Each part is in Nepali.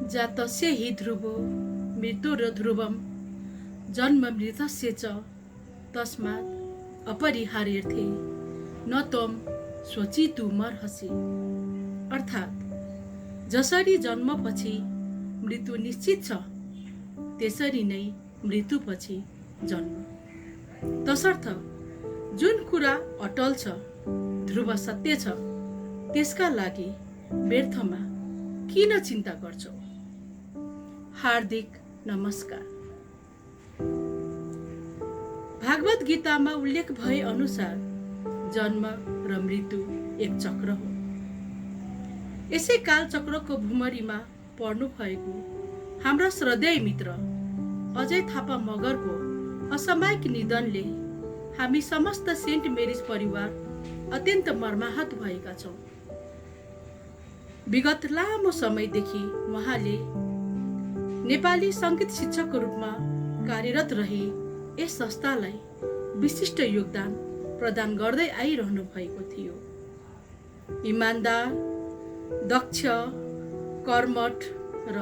जातस्य हि ध्रुवो मृत्युर्ध्रुवं जन्म मृतस्य च तस्मात् अपरिहार्यर्थे न त्वं स्वचितुमर्हसि। अर्थात् जसरी जन्मपछि मृत्यु निश्चित छ त्यसरी नै मृत्युपछि जन्म। तसर्थ जुन कुरा अटल छ, ध्रुव सत्य छ, त्यसका लागि व्यर्थमा किन चिन्ता गर्छौ? हार्दिक नमस्कार। भागवत गीतामा उल्लेख भए अनुसार जन्म र मृत्यु एक चक्र हो। यसै काल चक्रको भुमरीमा पर्नु भएको हाम्रा श्रद्धेय मित्र अजय थापा मगरको असामयिक निधनले हामी समस्त सेन्ट मेरिज परिवार अत्यन्त मर्माहत भएका छौँ। विगत लामो समयदेखि उहाँले नेपाली सङ्गीत शिक्षकको रूपमा कार्यरत रहे यस संस्थालाई विशिष्ट योगदान प्रदान गर्दै आइरहनु भएको थियो। इमान्दार, दक्ष, कर्मठ र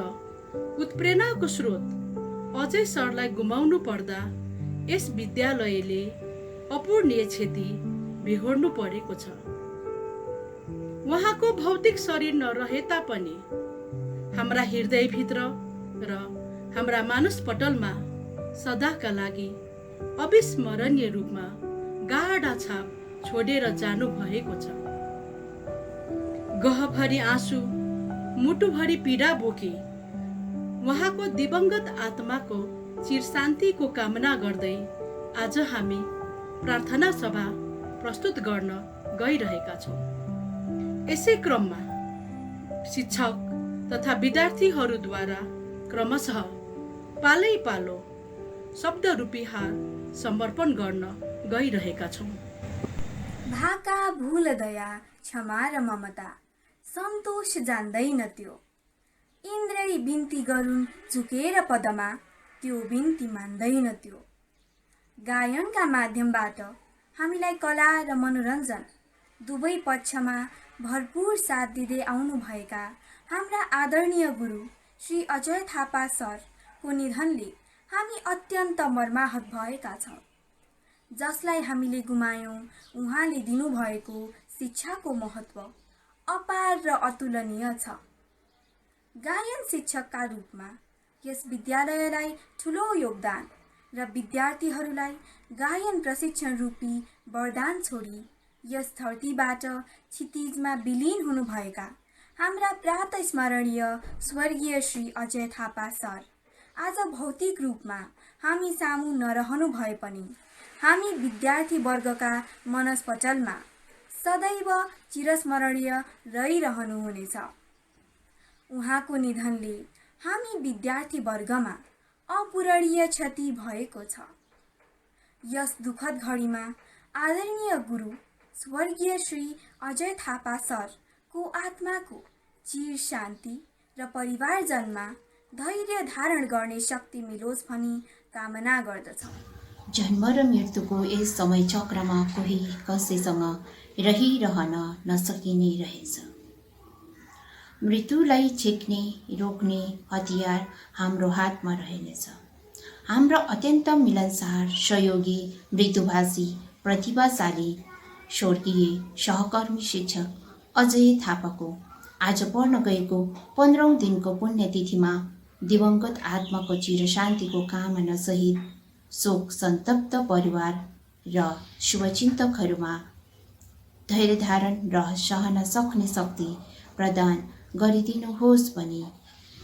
उत्प्रेरणाको स्रोत अजय सरलाई गुमाउनु पर्दा यस विद्यालयले अपूर्णीय क्षति बेहोर्नु परेको छ। उहाँको भौतिक शरीर नरहे तापनि हाम्रा हृदयभित्र र हाम्रा मानसपटलमा सदाका लागि अविस्मरणीय रूपमा गाढा छाप छोडेर जानु भएको छ। गहभरि आँसु, मुटुभरि पीडा बोकी उहाँको दिवंगत आत्माको चिर शान्तिको कामना गर्दै आज हामी प्रार्थना सभा प्रस्तुत गर्न गइरहेका छौँ। यसै क्रममा शिक्षक तथा विद्यार्थीहरूद्वारा क्रमशः पालै पालो शब्दरूपी हार समर्पण गर्न गइरहेका छौँ। भाका भूल दया क्षमा र ममता सन्तोष जान्दैन त्यो। इन्द्रै बिन्ती गरून् झुकेर पदमा, त्यो बिन्ती मान्दैन त्यो। गायनका माध्यमबाट हामीलाई कला र मनोरञ्जन दुवै पक्षमा भरपूर साथ दिँदै आउनुभएका हाम्रा आदरणीय गुरु श्री अजय थापा सरको निधनले हामी अत्यन्त मर्माहत भएका छौँ। जसलाई हामीले गुमायौँ, उहाँले दिनुभएको शिक्षाको महत्त्व अपार र अतुलनीय छ। गायन शिक्षकका रूपमा यस विद्यालयलाई ठुलो योगदान र विद्यार्थीहरूलाई गायन प्रशिक्षण रूपी वरदान छोडी यस धरतीबाट क्षितिजमा विलीन हुनुभएका हाम्रा प्रात स्मरणीय स्वर्गीय श्री अजय थापा सर आज भौतिक रूपमा हामी सामु नरहनु भए पनि हामी विद्यार्थी वर्गका मनस्पटलमा सदैव चिरस्मरणीय रहिरहनुहुनेछ। उहाँको निधनले हामी विद्यार्थी वर्गमा अपूरणीय क्षति भएको छ। यस दुःखद घडीमा आदरणीय गुरु स्वर्गीय श्री अजय थापा सरको आत्माको चिर शान्ति र परिवारजनमा धैर्य धारण गर्ने शक्ति मिलोस् भनी कामना गर्दछौँ। जन्म र मृत्युको यस समय चक्रमा कोही कसैसँग रहिरहन नसकिने रहेछ। मृत्युलाई छेक्ने रोक्ने हतियार हाम्रो हातमा रहेनछ। हाम्रो अत्यन्त मिलनसार सहयोगी मृत्युभाषी प्रतिभाशाली स्वर्गीय सहकर्मी शिक्षक अजय थापाको आज पर्न गएको 15औं दिनको पुण्यतिथिमा दिवंगत आत्माको चिर शान्तिको कामना सहित शोक सन्तप्त परिवार र शुभचिन्तकहरूमा धैर्य धारण र सहन सक्ने शक्ति प्रदान गरिदिनुहोस् भनी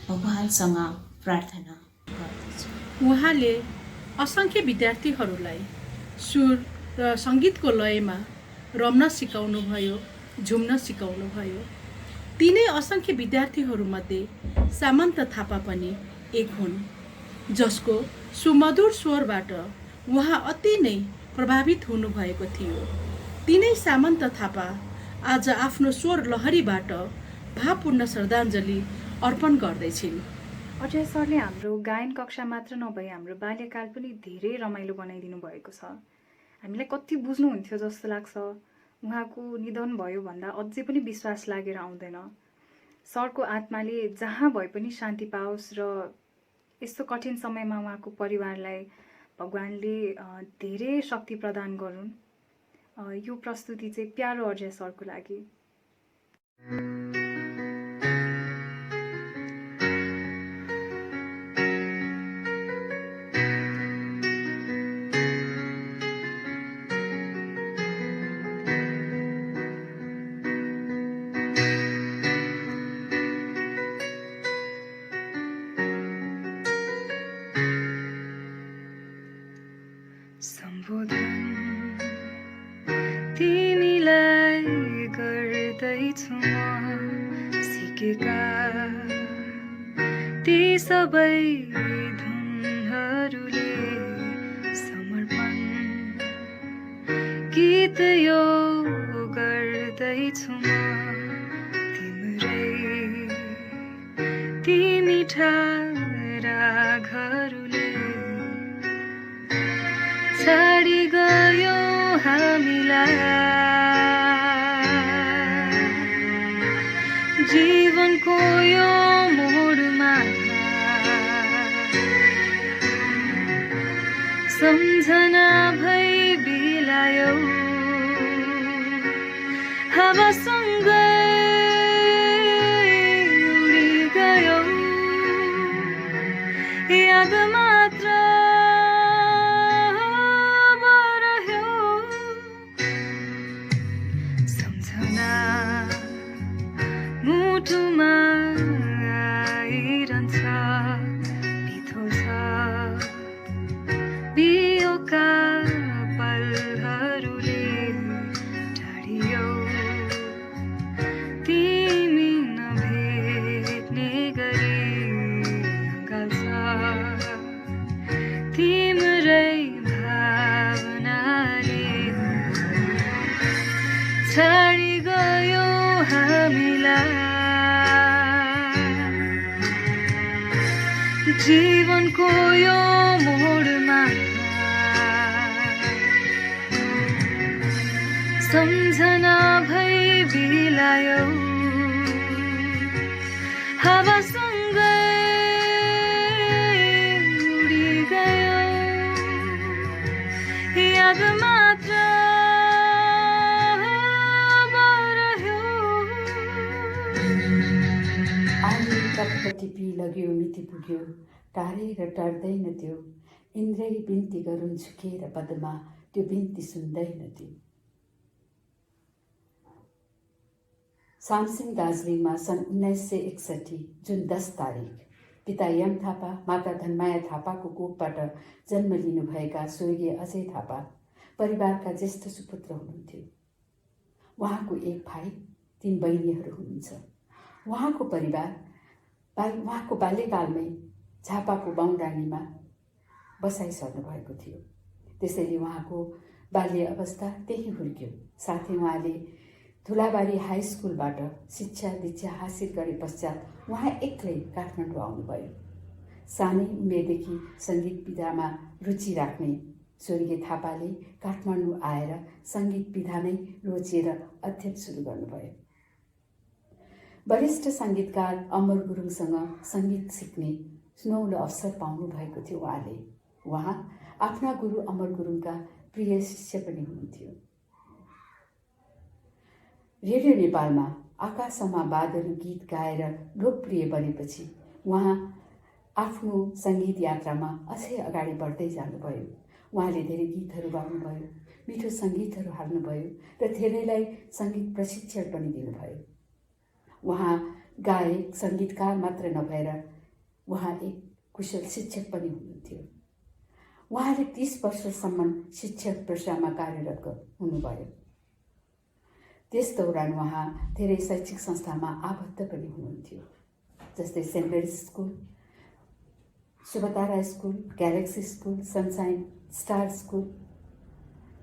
भगवानसँग प्रार्थना गर्दछु। उहाँले असङ्ख्य विद्यार्थीहरूलाई सुर र सङ्गीतको लयमा रम्न सिकाउनुभयो, झुम्न सिकाउनुभयो। तिनै असङ्ख्य विद्यार्थीहरूमध्ये सामन्त थापा पनि एक हुन्, जसको सुमधुर स्वरबाट उहाँ अति नै प्रभावित हुनुभएको थियो। तिनै सामन्त थापा आज आफ्नो स्वर लहरीबाट भावपूर्ण श्रद्धाञ्जली अर्पण गर्दैछिन्। अजय सरले हाम्रो गायन कक्षा मात्र नभई हाम्रो बाल्यकाल पनि धेरै रमाइलो बनाइदिनु भएको छ। हामीलाई कति बुझ्नुहुन्थ्यो जस्तो लाग्छ। उहाँको निधन भयो भन्दा अझै पनि विश्वास लागेर आउँदैन। सरको आत्माले जहाँ भए पनि शान्ति पाओस् र यस्तो कठिन समयमा उहाँको परिवारलाई भगवानले धेरै शक्ति प्रदान गरून्। यो प्रस्तुति चाहिँ प्यारो अर्जय सरको लागि। सम्बोधन तिमीलाई गर्दैछु म सिकेका ती सबै धुनहरूले समर्पण गीत यो गर्दैछु म तिम्रै ती मिठा रागहरूले छाडी गयो हामीलाई जीवनको यो मोडमा सम्झना भई बिलायो हावासँगै उडी गयो याद मात्र मुटुमा आइरहन्छ मिठो छ बियोका पलहरूले टाढियो तिमी नभेट्ने गरी अँगाल्छ तिम्रै भावनाले छाडी गयो हामीलाई जीवनको यो मोडमा सम्झना भई बिलायो हावासँगै उडी गयो याद मात्र टक्क टिपी लग्यो मिति पुग्यो टारेर टर्दैन त्यो इन्द्रै बिन्ती गरून् झुकेर पदमा त्यो बिन्ती सुन्दैन त्यो। सामसिङ दार्जिलिङमा सन् 1961 जुन 10 तारिक पिता यम थापा माता धनमाया थापाको कोखबाट जन्म लिनुभएका स्वर्गीय अजय थापा परिवारका ज्येष्ठ सुपुत्र हुनुहुन्थ्यो। उहाँको एक भाइ 3 बहिनीहरू हुनुहुन्छ। उहाँको परिवार उहाँको बाल्यकालमै झापाको बाहुरानीमा बसाइ सर्नु भएको थियो। त्यसैले उहाँको बाल्य अवस्था त्यही हुर्क्यो। साथै उहाँले धुलाबारी हाई स्कुलबाट शिक्षा दीक्षा हासिल गरे पश्चात उहाँ एक्लै काठमाडौँ आउनुभयो। सानै उमेरदेखि सङ्गीत विधामा रुचि राख्ने स्वर्गीय थापाले काठमाडौँ आएर सङ्गीत विधा नै रोजेर अध्ययन सुरु गर्नुभयो। वरिष्ठ सङ्गीतकार अमर गुरुङसँग सङ्गीत सिक्ने सुनौलो अवसर पाउनु भएको थियो उहाँले। उहाँ आफ्ना गुरु अमर गुरुङका प्रिय शिष्य पनि हुनुहुन्थ्यो। रेडियो नेपालमा आकाशमा बादल गीत गाएर लोकप्रिय बनेपछि उहाँ आफ्नो सङ्गीत यात्रामा अझै अगाडि बढ्दै जानुभयो। उहाँले धेरै गीतहरू गाउनुभयो, मिठो सङ्गीतहरू हाल्नुभयो र धेरैलाई सङ्गीत प्रशिक्षण पनि दिनुभयो। उहाँ गायक सङ्गीतकार मात्र नभएर उहाँ एक कुशल शिक्षक पनि हुनुहुन्थ्यो। उहाँले 30 वर्षसम्म शिक्षक पेसामा कार्यरत हुनुभयो। त्यस दौरान उहाँ धेरै शैक्षिक संस्थामा आबद्ध पनि हुनुहुन्थ्यो, जस्तै Saint Mary's school, Shubhatara school, Galaxy school, Sunshine Star school.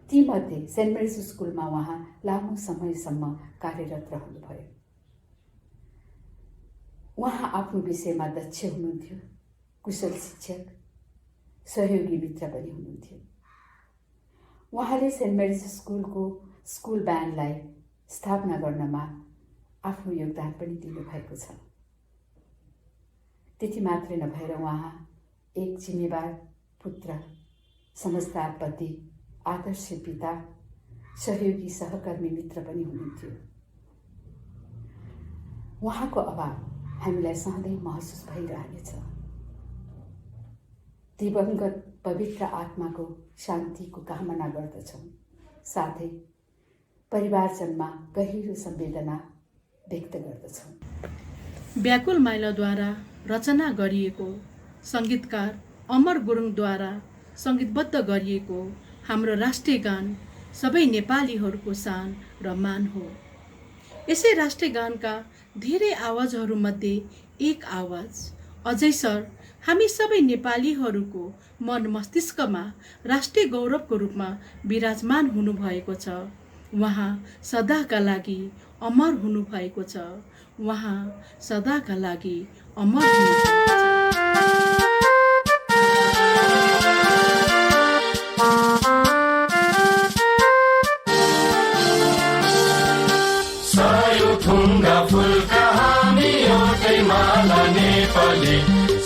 तीमध्ये सेन्ट मेरिज स्कुलमा उहाँ लामो समयसम्म कार्यरत रहनुभयो। उहाँ आफ्नो विषयमा दक्ष हुनुहुन्थ्यो, कुशल शिक्षक, सहयोगी मित्र पनि हुनुहुन्थ्यो। उहाँले सेन्ट मेरिज स्कुलको स्कुल ब्यान्डलाई स्थापना गर्नमा आफ्नो योगदान पनि दिनुभएको छ। त्यति मात्रै नभएर उहाँ एक जिम्मेवार पुत्र, समझदार पति, आदर्श पिता, सहयोगी सहकर्मी मित्र पनि हुनुहुन्थ्यो। उहाँको अभाव हामीलाई सधैँ महसुस भइरहनेछ। दिवंगत पवित्र आत्माको शान्तिको कामना गर्दछौँ। साथै परिवारजनमा गहिरो संवेदना व्यक्त गर्दछौँ। व्याकुल माइलाद्वारा रचना गरिएको, सङ्गीतकार अमर गुरुङद्वारा सङ्गीतबद्ध गरिएको हाम्रो राष्ट्रिय गान सबै नेपालीहरूको शान र मान हो। यसै राष्ट्रिय गानका धेरै आवाजहरूमध्ये एक आवाज अजय सर हामी सबै नेपालीहरूको मन मस्तिष्कमा राष्ट्रिय गौरवको रूपमा विराजमान हुनुभएको छ। उहाँ सदाका लागि अमर हुनुभएको छ। उहाँ सदाका लागि अमर हुनुभएको छ।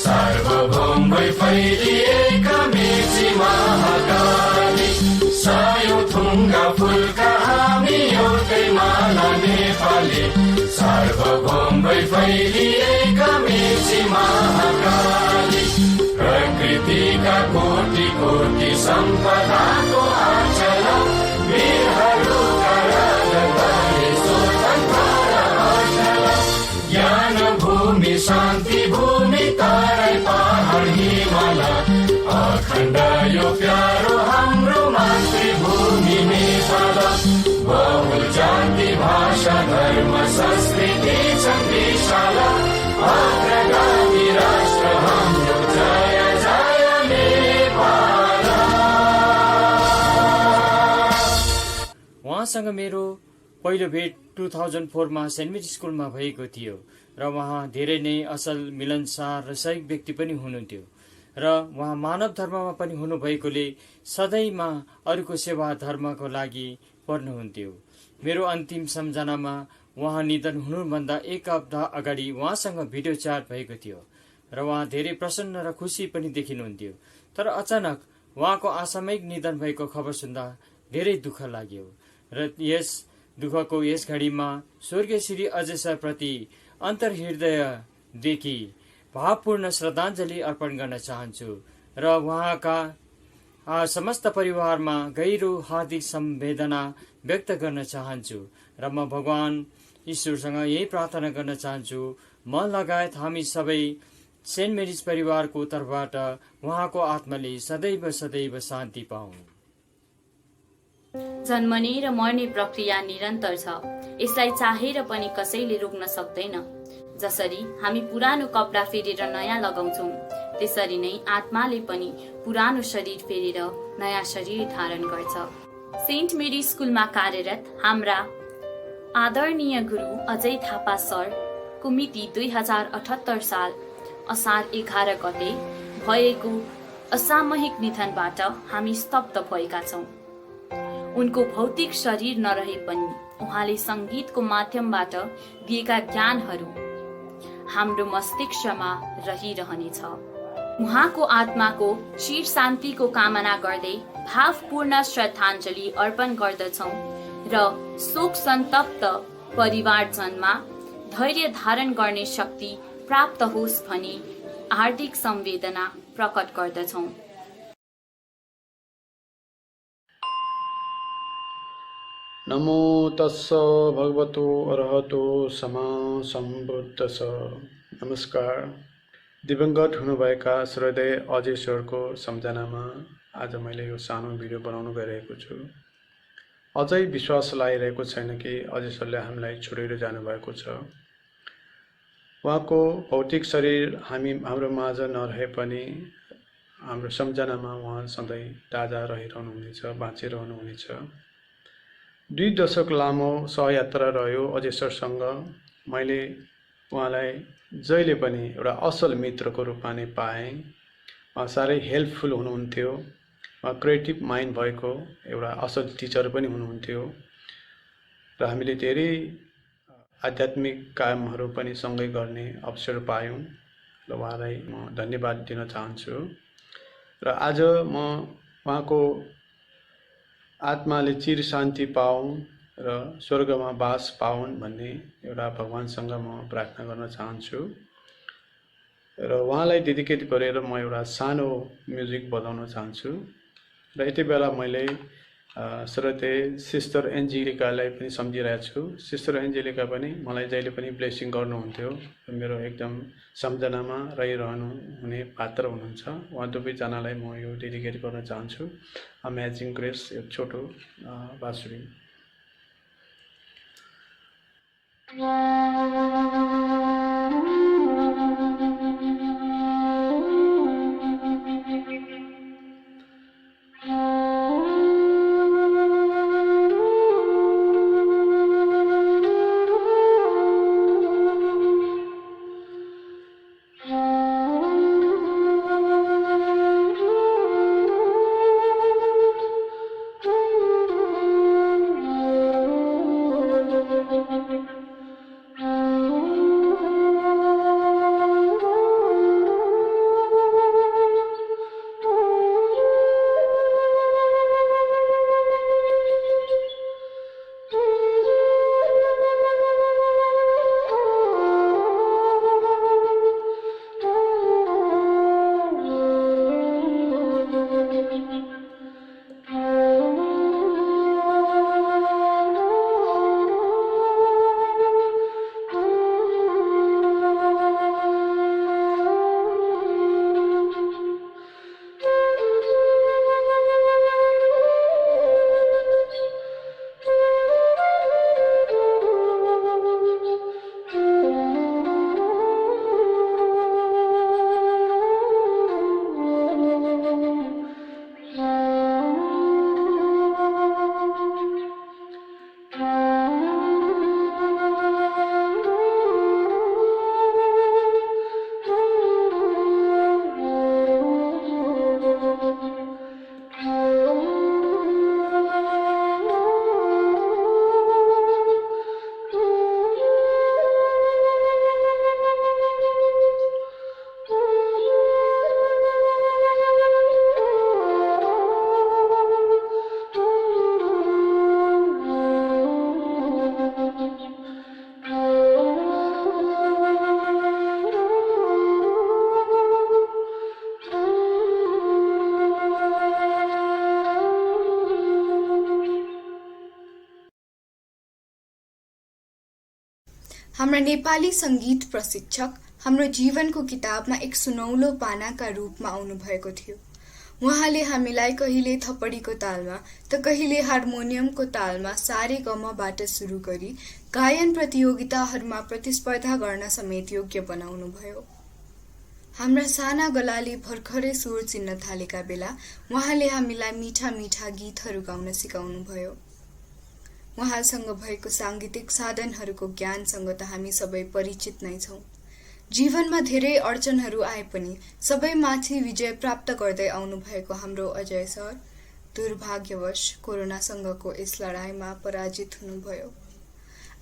सार्वभौम भई फैलिएका मेची महाकाली, सायौं थुङ्गा फुलका हामी एउटै माला नेपाली। सार्वभौम भई फैलिएका मेची महाकाली, प्रकृतिका कोटि कोटि सम्पदाको आचल, वीरहरूका राजधानी स्वतन्त्र र अचल। ज्ञान भूमि शान्ति भूमि तारै पहाड हिमाल, अखण्ड यो प्यारो हाम्रो मातृभूमि नेपाल। बहुल जाति भाषा धर्म संस्कृति छन् विशाल, अग्रगामी राष्ट्र हाम्रो जय जय नेपाल। उहाँसँग मेरो पहिलो भेट 2004मा सेन्ट मेरी स्कुलमा भएको थियो र उहाँ धेरै नै असल, मिलनसार र सही व्यक्ति पनि हुनुहुन्थ्यो र उहाँ मानव धर्ममा पनि हुनुभएकोले सधैँमा अरूको सेवा धर्मको लागि पर्नुहुन्थ्यो। मेरो अन्तिम सम्झनामा उहाँ निधन हुनुभन्दा एक हप्ता अगाडि उहाँसँग भिडियो च्याट भएको थियो र उहाँ धेरै प्रसन्न र खुसी पनि देखिनुहुन्थ्यो। तर अचानक उहाँको असामयिक निधन भएको खबर सुन्दा धेरै दुःख लाग्यो र यस दुःखको यस घडीमा स्वर्गीय श्री अजय सरप्रति अन्तर्हृदयदेखि भावपूर्ण श्रद्धाञ्जली अर्पण गर्न चाहन्छु र उहाँका समस्त परिवारमा गहिरो हार्दिक सम्वेदना व्यक्त गर्न चाहन्छु र म भगवान ईश्वरसँग यही प्रार्थना गर्न चाहन्छु, म लगायत हामी सबै सेन्ट मेरिज परिवारको तर्फबाट उहाँको आत्माले सदैव सदैव शान्ति पाउन्। जन्मने र मर्ने प्रक्रिया निरन्तर छ। यसलाई चाहेर पनि कसैले रोक्न सक्दैन। जसरी हामी पुरानो कपडा फेरेर नयाँ लगाउँछौँ, त्यसरी नै आत्माले पनि पुरानो शरीर फेरेर नयाँ शरीर धारण गर्छ। सेन्ट मेरी स्कुलमा कार्यरत हाम्रा आदरणीय गुरु अजय थापा सरको मिति 2078 साल असार 11 गते भएको असामयिक निधनबाट हामी स्तब्ध भएका छौँ। उनको भौतिक शरीर नरहे पनि उहाँले सङ्गीतको माध्यमबाट दिएका ज्ञानहरू हाम्रो मस्तिष्कमा रहिरहनेछ। उहाँको आत्माको चिर शान्तिको कामना गर्दै भावपूर्ण श्रद्धाञ्जली अर्पण गर्दछौँ र शोक सन्तप्त परिवारजनमा धैर्य धारण गर्ने शक्ति प्राप्त होस् भनी हार्दिक संवेदना प्रकट गर्दछौँ। नमो तस्स भगवतो अरहतो सम्मा सम्बुद्धस्स। नमस्कार। दिवंगत हुनुभएका श्रद्धेय अजय सरको सम्झनामा आज मैले यो सानो भिडियो बनाउन गइरहेको छु। अझै विश्वास लागिरहेको छैन कि अजय सरले हामीलाई छोडेर जानुभएको छ। उहाँको भौतिक शरीर हाम्रो माझ नरहे पनि हाम्रो सम्झनामा उहाँ सधैँ ताजा रहिरहनुहुनेछ, बाँचिरहनुहुनेछ। 2 दशक लामो सहयात्रा रह्यो अजय सरसँग। मैले उहाँलाई जहिले पनि एउटा असल मित्रको रूपमा नै पाएँ। उहाँ साह्रै हेल्पफुल हुनुहुन्थ्यो। उहाँ क्रिएटिभ माइन्ड भएको एउटा असल टिचर पनि हुनुहुन्थ्यो र हामीले धेरै आध्यात्मिक कामहरू पनि सँगै गर्ने अवसर पायौँ र उहाँलाई म धन्यवाद दिन चाहन्छु। र आज म उहाँको आत्माले चिर शान्ति पाउन् र स्वर्गमा बास पाउन् भन्ने एउटा भगवान्सँग म प्रार्थना गर्न चाहन्छु। र उहाँलाई डेडिकेट गरेर म एउटा सानो म्युजिक बजाउन चाहन्छु। र यति बेला मैले श्रद्धेय सिस्टर एन्जेलिकालाई पनि सम्झिरहेको छु। सिस्टर एन्जेलिका पनि मलाई जहिले पनि ब्लेसिङ गर्नुहुन्थ्यो र मेरो एकदम सम्झनामा रहिरहनु हुने पात्र हुनुहुन्छ। उहाँ दुवैजनालाई म यो डेडिकेट गर्न चाहन्छु। अमेजिङ ग्रेस एक छोटो बाँसुरी। हाम्रा नेपाली सङ्गीत प्रशिक्षक हाम्रो जीवनको किताबमा एक सुनौलो पानाका रूपमा आउनुभएको थियो। उहाँले हामीलाई कहिले थपडीको तालमा त कहिले हार्मोनियमको तालमा सारेगमबाट सुरु गरी गायन प्रतियोगिताहरूमा प्रतिस्पर्धा गर्न समेत योग्य बनाउनुभयो। हाम्रा साना गलाले भर्खरै सुर चिन्न थालेका बेला उहाँले हामीलाई मिठा मिठा गीतहरू गाउन सिकाउनुभयो। उहाँसँग भएको साङ्गीतिक साधनहरूको ज्ञानसँग त हामी सबै परिचित नै छौँ। जीवनमा धेरै अडचनहरू आए पनि सबैमाथि विजय प्राप्त गर्दै आउनुभएको हाम्रो अजय सर दुर्भाग्यवश कोरोनासँगको यस लडाईँमा पराजित हुनुभयो।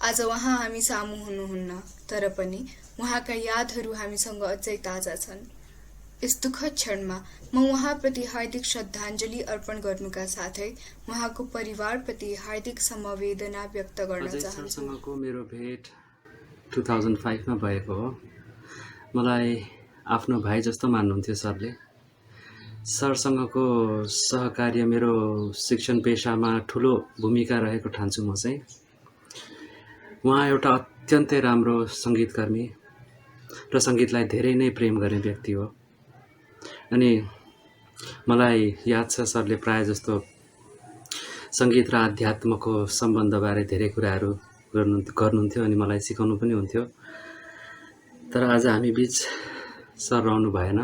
आज उहाँ हामी सामु हुनुहुन्न, तर पनि उहाँका यादहरू हामीसँग अझै ताजा छन्। यस दुःखद क्षणमा म उहाँप्रति हार्दिक श्रद्धाञ्जली अर्पण गर्नुका साथै उहाँको परिवारप्रति हार्दिक समवेदना व्यक्त गर्न चाहन्छु। अजय सरसँगको मेरो भेट 2005 मा भएको हो। मलाई आफ्नो भाइ जस्तो मान्नुहुन्थ्यो सरले। सरसँगको सहकार्य मेरो शिक्षण पेशामा ठुलो भूमिका रहेको ठान्छु म चाहिँ। उहाँ एउटा अत्यन्तै राम्रो सङ्गीतकर्मी र सङ्गीतलाई धेरै नै प्रेम गर्ने व्यक्ति हो। अनि मलाई याद छ सरले प्राय जस्तो सङ्गीत र आध्यात्मको सम्बन्धबारे धेरै कुराहरू गर्नुहुन्थ्यो अनि मलाई सिकाउनु पनि हुन्थ्यो। तर आज हामी बीच सर रहनु भएन।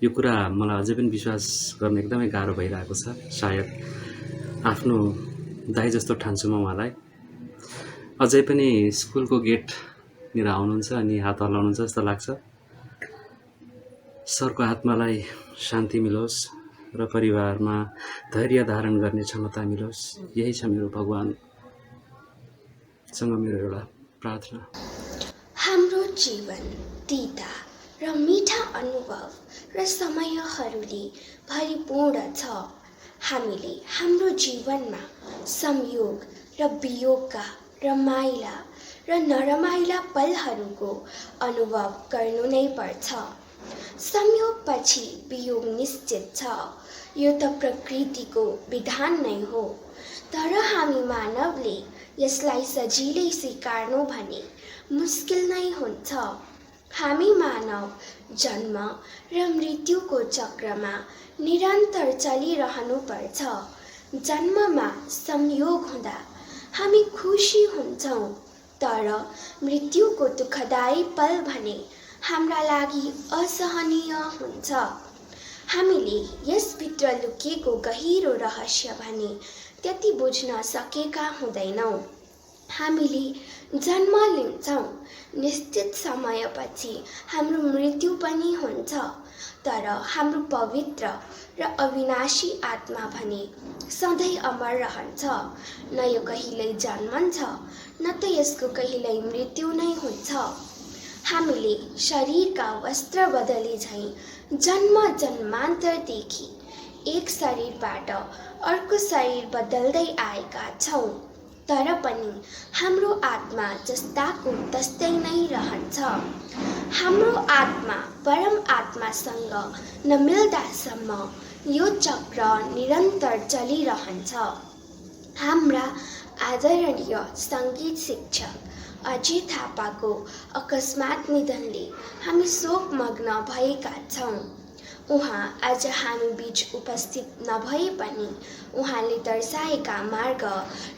यो कुरा मलाई अझै पनि विश्वास गर्न एकदमै गाह्रो भइरहेको छ। सायद आफ्नो दाइ जस्तो ठान्छु म उहाँलाई। अझै पनि स्कुलको गेटनिर आउनुहुन्छ अनि हात हल्लाउनुहुन्छ जस्तो लाग्छ। सरको आत्मालाई शान्ति मिलोस् र परिवारमा धैर्य धारण गर्ने क्षमता मिलोस्, यही छ मेरो भगवानसँग मेरो एउटा प्रार्थना। हाम्रो जीवन तीता र मिठा अनुभव र समयहरूले भरिपूर्ण छ। हामीले हाम्रो जीवनमा संयोग र वियोगका र माइला र नरमाइला पलहरूको अनुभव गर्नु नै पर्छ। संयोगपछि वियोग निश्चित छ, यो त प्रकृतिको विधान नै हो। तर हामी मानवले यसलाई सजिलै स्वीकार्नु भने मुस्किल नै हुन्छ। हामी मानव जन्म र मृत्युको चक्रमा निरन्तर चलिरहनु पर्छ। जन्ममा संयोग हुँदा हामी खुसी हुन्छौँ, तर मृत्युको दुःखदायी पल भने हाम्रा लागि असहनीय हुन्छ। हामीले यसभित्र लुकेको गहिरो रहस्य भने त्यति बुझ्न सकेका हुँदैनौँ। हामीले जन्म लिन्छौँ, निश्चित समयपछि हाम्रो मृत्यु पनि हुन्छ, तर हाम्रो पवित्र र अविनाशी आत्मा भने सधैँ अमर रहन्छ। न यो कहिल्यै जन्मन्छ, न त यसको कहिल्यै मृत्यु नै हुन्छ। हामीले शरीरका वस्त्र बदले झैँ जन्म जन्मान्तरदेखि एक शरीरबाट अर्को शरीर बदल्दै आएका छौँ, तर पनि हाम्रो आत्मा जस्ताको तस्तै नै रहन्छ। हाम्रो आत्मा परम आत्मासँग नमिल्दासम्म यो चक्र निरन्तर चलिरहन्छ। हाम्रा आदरणीय सङ्गीत शिक्षक अजय थापाको अकस्मात निधनले हामी शोकमग्न भएका छौँ। उहाँ आज हामी बीच उपस्थित नभए पनि उहाँले दर्शाएका मार्ग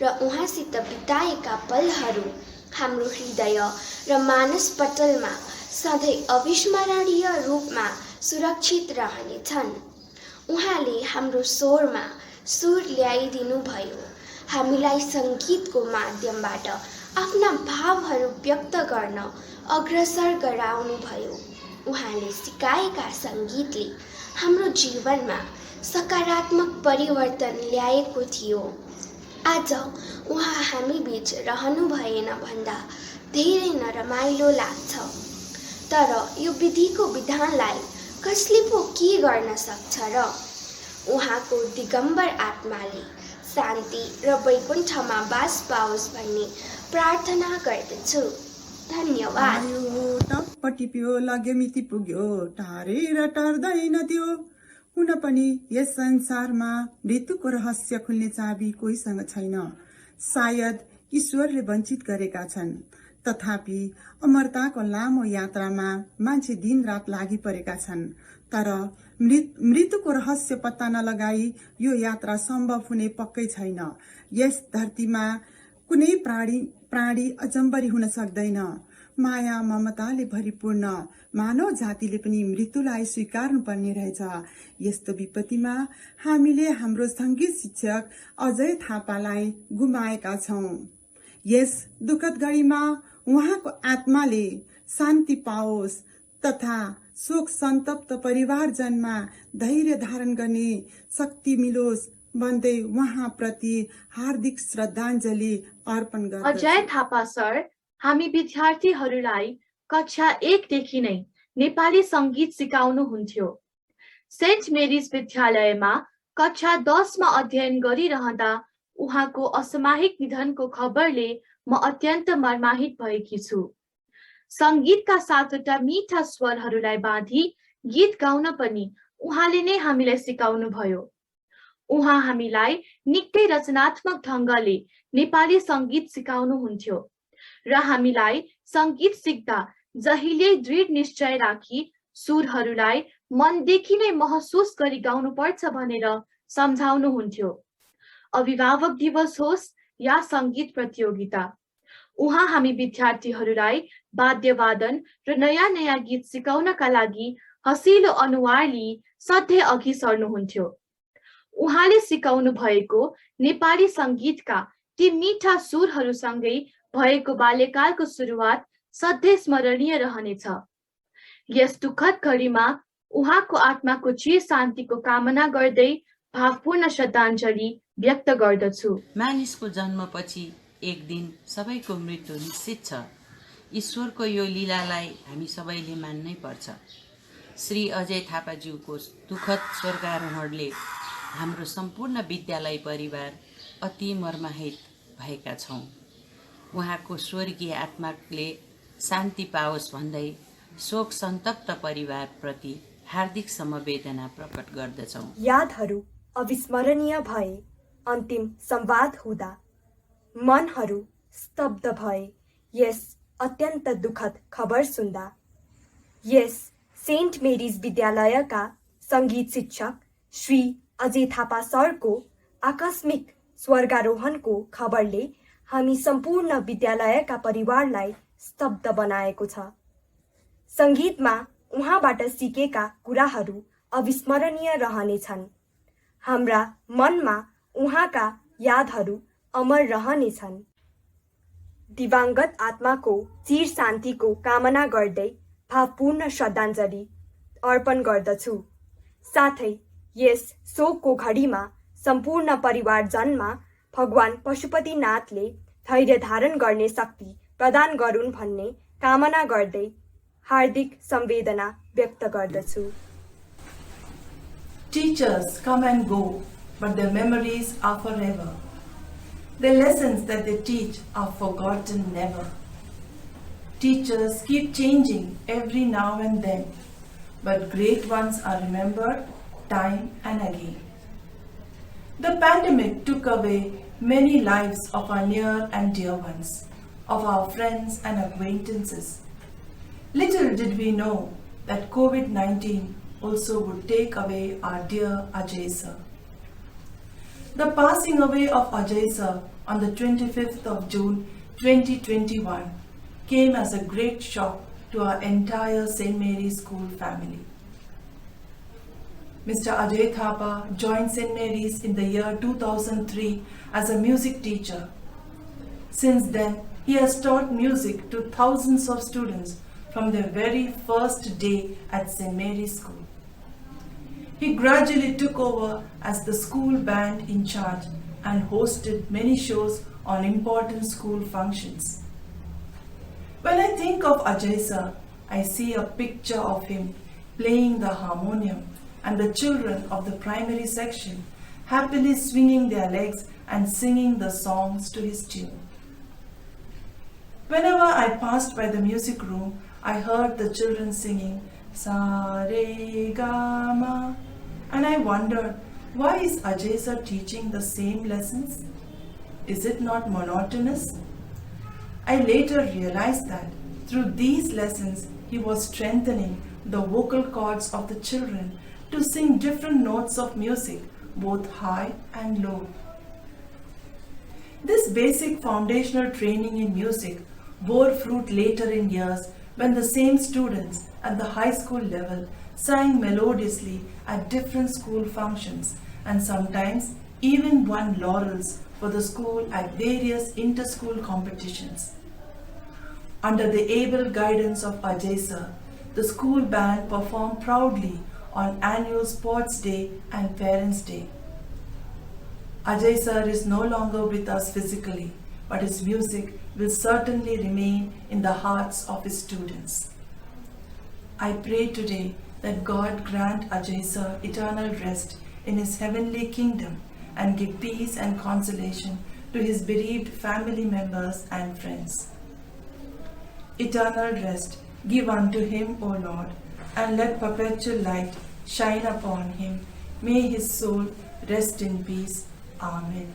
र उहाँसित बिताएका पलहरू हाम्रो हृदय र मानसपटलमा सधैँ अविस्मरणीय रूपमा सुरक्षित रहनेछन्। उहाँले हाम्रो स्वरमा सुर ल्याइदिनु भयो, हामीलाई सङ्गीतको माध्यमबाट आफ्ना भावहरू व्यक्त गर्न अग्रसर गराउनु भयो। उहाँले सिकाएका सङ्गीतले हाम्रो जीवनमा सकारात्मक परिवर्तन ल्याएको थियो। आज उहाँ हामी बीच रहनु भएन भन्दा धेरै नरमाइलो लाग्छ। तर यो विधिको विधानलाई कसले पो के गर्न सक्छ र? उहाँको दिगम्बर आत्माले शान्ति र वैकुण्ठमा बास पाओस् भन्ने प्रार्थना गर्दछु। धन्यवाद। टप्प टिप्यो लग्यो मिति पुग्यो, टारेर टर्दैन त्यो। हुन पनि यस संसारमा मृत्युको रहस्य खुल्ने चाबी कोहीसँग छैन। सायद ईश्वरले वञ्चित गरेका छन्। तथापि अमरताको लामो यात्रामा मान्छे दिन रात लागि परेका छन्। तर मृत्युको रहस्य पत्ता नलगाई यो यात्रा सम्भव हुने पक्कै छैन। यस धरतीमा कुनै प्राणी अजम्बरी हुन सक्दैन। माया ममताले भरिपूर्ण मानव जातिले पनि मृत्युलाई स्वीकार्नु पर्ने रहेछ। यस्तो विपत्तिमा हामीले हाम्रो सङ्गीत शिक्षक अजय थापालाई गुमाएका छौँ। यस दुःखद घडीमा उहाँको आत्माले शान्ति पाओस् तथा शोक सन्तप्त परिवारजनमा धैर्य धारण गर्ने शक्ति मिलोस् भन्दै उहाँप्रति हार्दिक श्रद्धाञ्जली अर्पण गर्दछु। अजय थापा सर हामी विद्यार्थीहरूलाई कक्षा 1 देखि नै नेपाली सङ्गीत सिकाउनुहुन्थ्यो। सेन्ट मेरिज विद्यालयमा कक्षा 10 मा अध्ययन गरिरहँदा उहाँको असामयिक निधनको खबरले म अत्यन्त मर्माहित भएकी छु। सङ्गीतका 7वटा मिठा स्वरहरूलाई बाँधी गीत गाउन पनि उहाँले नै हामीलाई सिकाउनु भयो। उहाँ हामीलाई निकै रचनात्मक ढङ्गले नेपाली सङ्गीत सिकाउनुहुन्थ्यो र हामीलाई सङ्गीत सिक्दा जहिले दृढ निश्चय राखी सुरहरूलाई मनदेखि नै महसुस गरी गाउनुपर्छ भनेर सम्झाउनुहुन्थ्यो। अभिभावक दिवस होस् या सङ्गीत प्रतियोगिता, उहाँ हामी विद्यार्थीहरूलाई वाद्यवादन र नयाँ नयाँ गीत सिकाउनका लागि हँसिलो अनुहार लिई सधैँ अघि सर्नुहुन्थ्यो। उहाँले सिकाउनु भएको नेपाली सङ्गीतका ती मिठा सुरहरूसँगै भएको बाल्यकालको सुरुवात सधैँ स्मरणीय रहनेछ। यस दुःखद घडीमा उहाँको आत्माको चिर शान्तिको कामना गर्दै भावपूर्ण श्रद्धाञ्जली व्यक्त गर्दछु। मानिसको जन्मपछि एक दिन सबैको मृत्यु निश्चित छ। ईश्वरको यो लीलालाई हामी सबैले मान्नै पर्छ। श्री अजय थापाज्यूको दुःखद स्वर्गारोहणले हाम्रो सम्पूर्ण विद्यालय परिवार अति मर्माहित भएका छौँ। उहाँको स्वर्गीय आत्माले शान्ति पाओस् भन्दै शोक सन्तप्त परिवारप्रति हार्दिक समवेदना प्रकट गर्दछौँ। यादहरू अविस्मरणीय भए, अन्तिम संवाद हुँदा मनहरू स्तब्ध भए यस अत्यन्त दुःखद खबर सुन्दा। यस सेन्ट मेरिज विद्यालयका सङ्गीत शिक्षक श्री अजय थापा सरको आकस्मिक स्वर्गारोहणको खबरले हामी सम्पूर्ण विद्यालयका परिवारलाई स्तब्ध बनाएको छ। सङ्गीतमा उहाँबाट सिकेका कुराहरू अविस्मरणीय रहनेछन्। हाम्रा मनमा उहाँका यादहरू अमर रहनेछन्। दिवंगत आत्माको चिर शान्तिको कामना गर्दै भावपूर्ण श्रद्धाञ्जली अर्पण गर्दछु। साथै यस शोकको घडीमा सम्पूर्ण परिवारजनमा भगवान पशुपतिनाथले धैर्य धारण गर्ने शक्ति प्रदान गरून् भन्ने कामना गर्दै हार्दिक संवेदना व्यक्त गर्दछु। Teachers come and go, but their memories are forever. The lessons that they teach are forgotten never. Teachers keep changing every now and then, but great ones are remembered time and again. The pandemic took away many lives of our near and dear ones, of our friends and acquaintances. Little did we know that COVID-19 also would take away our dear Ajay sir. The passing away of Ajay sir on the 25th of June 2021 came as a great shock to our entire St. Mary's School family. Mr. Ajay Thapa joined St. Mary's in the year 2003 as a music teacher. Since then, he has taught music to thousands of students from their very first day at St. Mary's School. He gradually took over as the school band in charge and hosted many shows on important school functions. When I think of Ajay sir, I see a picture of him playing the harmonium and the children of the primary section happily swinging their legs and singing the songs to his tune. Whenever I passed by the music room, I heard the children singing Sa Re Ga Ma, and I wondered, why is Ajay sir teaching the same lessons? Is it not monotonous? I later realized that through these lessons he was strengthening the vocal cords of the children to sing different notes of music, both high and low. This basic foundational training in music bore fruit later in years when the same students at the high school level sang melodiously at different school functions and sometimes even won laurels for the school at various inter-school competitions. Under the able guidance of Ajay sir, the school band performed proudly on annual Sports Day and Parents' Day. Ajay sir is no longer with us physically, but his music will certainly remain in the hearts of his students. I pray today that God grant Ajay sir eternal rest in his heavenly kingdom and give peace and consolation to his bereaved family members and friends. Eternal rest give unto him, O Lord, and let perpetual light shine upon him. May his soul rest in peace. Amen.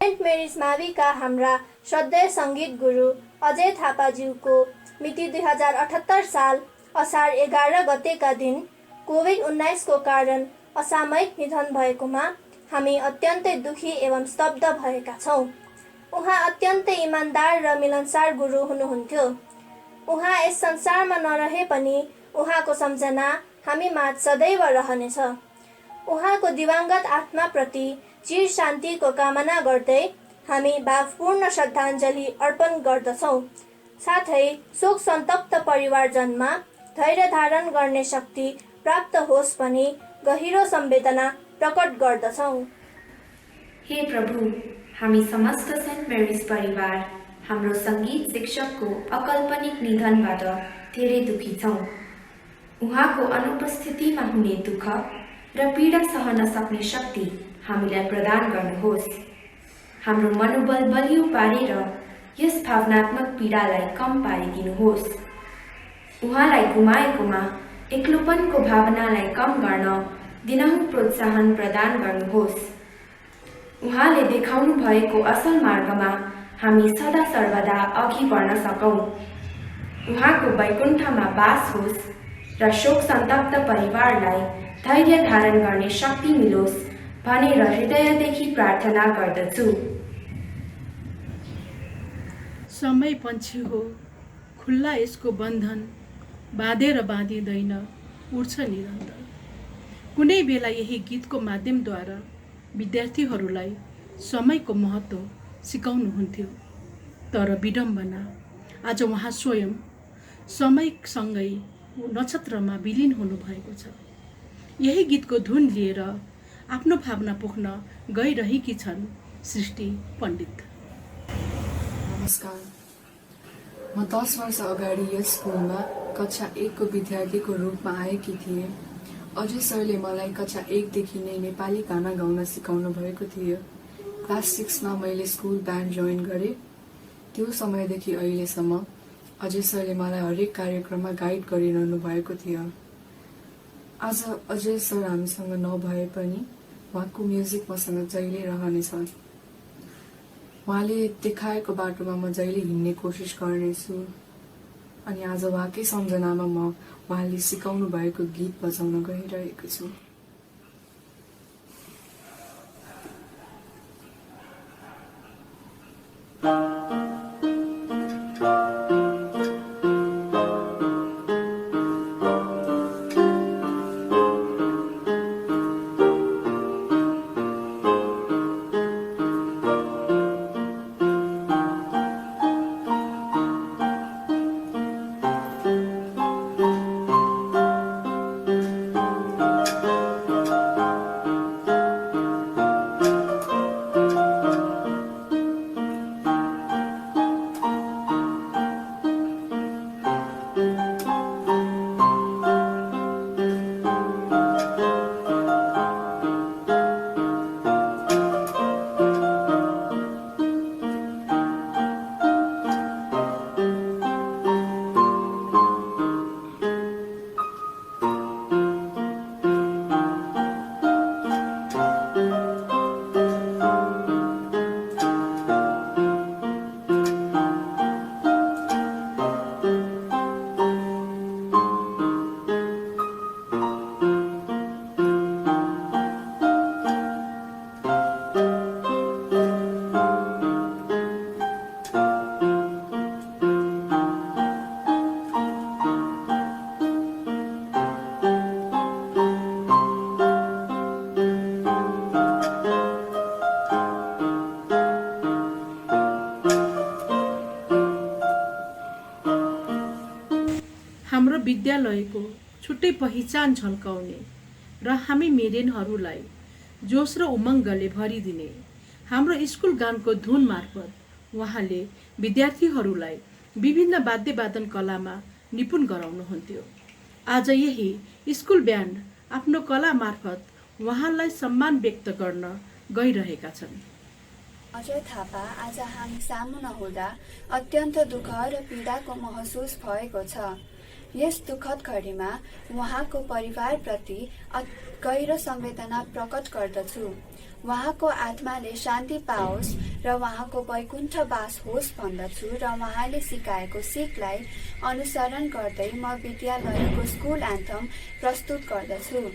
Saint Mary's माविका हाम्रा श्रद्धेय सङ्गीत गुरु अजय थापाज्यूको मिति 2078 साल असार 11 गतेका दिन कोभिड-19 को कारण असामयिक निधन भएकोमा हामी अत्यन्तै दुखी एवं स्तब्ध भएका छौँ। उहाँ अत्यन्तै इमान्दार र मिलनसार गुरु हुनुहुन्थ्यो। उहाँ यस संसारमा नरहे पनि उहाँको सम्झना हामी माझ सदैव रहनेछ। उहाँको दिवंगत आत्माप्रति चिर शान्तिको कामना गर्दै हामी भावपूर्ण श्रद्धाञ्जली अर्पण गर्दछौँ। साथै शोक सन्तप्त परिवारजनमा धैर्य धारण गर्ने शक्ति प्राप्त होस् भनी गहिरो संवेदना प्रकट गर्दछौँ। हे प्रभु, हामी समस्त सेन्ट मेरिज परिवार हाम्रो सङ्गीत शिक्षकको अकल्पनिक निधनबाट धेरै दुखी छौँ। उहाँको अनुपस्थितिमा हुने दुःख र पीडा सहन सक्ने शक्ति हामीलाई प्रदान गर्नुहोस्। हाम्रो मनोबल बलियो पारेर यस भावनात्मक पीडालाई कम पारिदिनुहोस्। उहाँलाई गुमाएकोमा एक्लोपनको भावनालाई कम गर्न दिनहुँ प्रोत्साहन प्रदान गर्नुहोस्। उहाँले देखाउनु भएको असल मार्गमा हामी सदा सर्वदा अघि बढ्न सकौँ। उहाँको वैकुण्ठमा बास होस् र शोक सन्तप्त परिवारलाई धैर्य धारण गर्ने शक्ति मिलोस् भनेर हृदयदेखि प्रार्थना गर्दछु। समय पन्छी हो, खुल्ला यसको बन्धन बाँधेर बाँधिँदैन, उड्छ निरन्तर। कुनै बेला यही गीतको माध्यमद्वारा विद्यार्थीहरूलाई समयको महत्त्व सिकाउनुहुन्थ्यो। तर विडम्बना, आज उहाँ स्वयं समयसँगै नक्षत्रमा विलिन हुनुभएको छ। यही गीतको धुन लिएर आफ्नो भावना पोख्न गइरहेकी छन् सृष्टि पण्डित। नमस्कार, म 10 वर्ष अगाडि यस स्कुलमा कक्षा 1 को विद्यार्थीको रूपमा आएकी थिएँ। अजय सरले मलाई कक्षा 1 देखि नै नेपाली गाना गाउन सिकाउनु भएको थियो। क्लास 6 मा मैले स्कुल ब्यान्ड जोइन गरेँ। त्यो समयदेखि अहिलेसम्म अजय सरले मलाई हरेक कार्यक्रममा गाइड गरिरहनु भएको थियो। आज अजय सर हामीसँग नभए पनि उहाँको म्युजिक मसँग जहिले रहनेछ। उहाँले देखाएको बाटोमा म जहिले हिँड्ने कोसिस गर्नेछु। अनि आज उहाँकै सम्झनामा म उहाँले सिकाउनु भएको गीत बजाउन गइरहेको छु। हाम्रो विद्यालयको छुट्टै पहिचान झल्काउने र हामी मेडेनहरूलाई जोस र उमङ्गले भरिदिने हाम्रो स्कुल गानको धुन मार्फत उहाँले विद्यार्थीहरूलाई विभिन्न वाद्यवादन कलामा निपुण गराउनुहुन्थ्यो। आज यही स्कुल ब्यान्ड आफ्नो कला मार्फत उहाँलाई सम्मान व्यक्त गर्न गइरहेका छन्। अजय थापा आज हामी सामु नहुँदा अत्यन्त दुःख र पीडाको महसुस भएको छ। यस दुःखद घडीमा उहाँको परिवारप्रति गहिरो संवेदना प्रकट गर्दछु। उहाँको आत्माले शान्ति पाओस् र उहाँको वैकुण्ठ वास होस् भन्दछु र उहाँले सिकाएको सिकलाई अनुसरण गर्दै म विद्यालयको स्कुल एन्थम प्रस्तुत गर्दछु।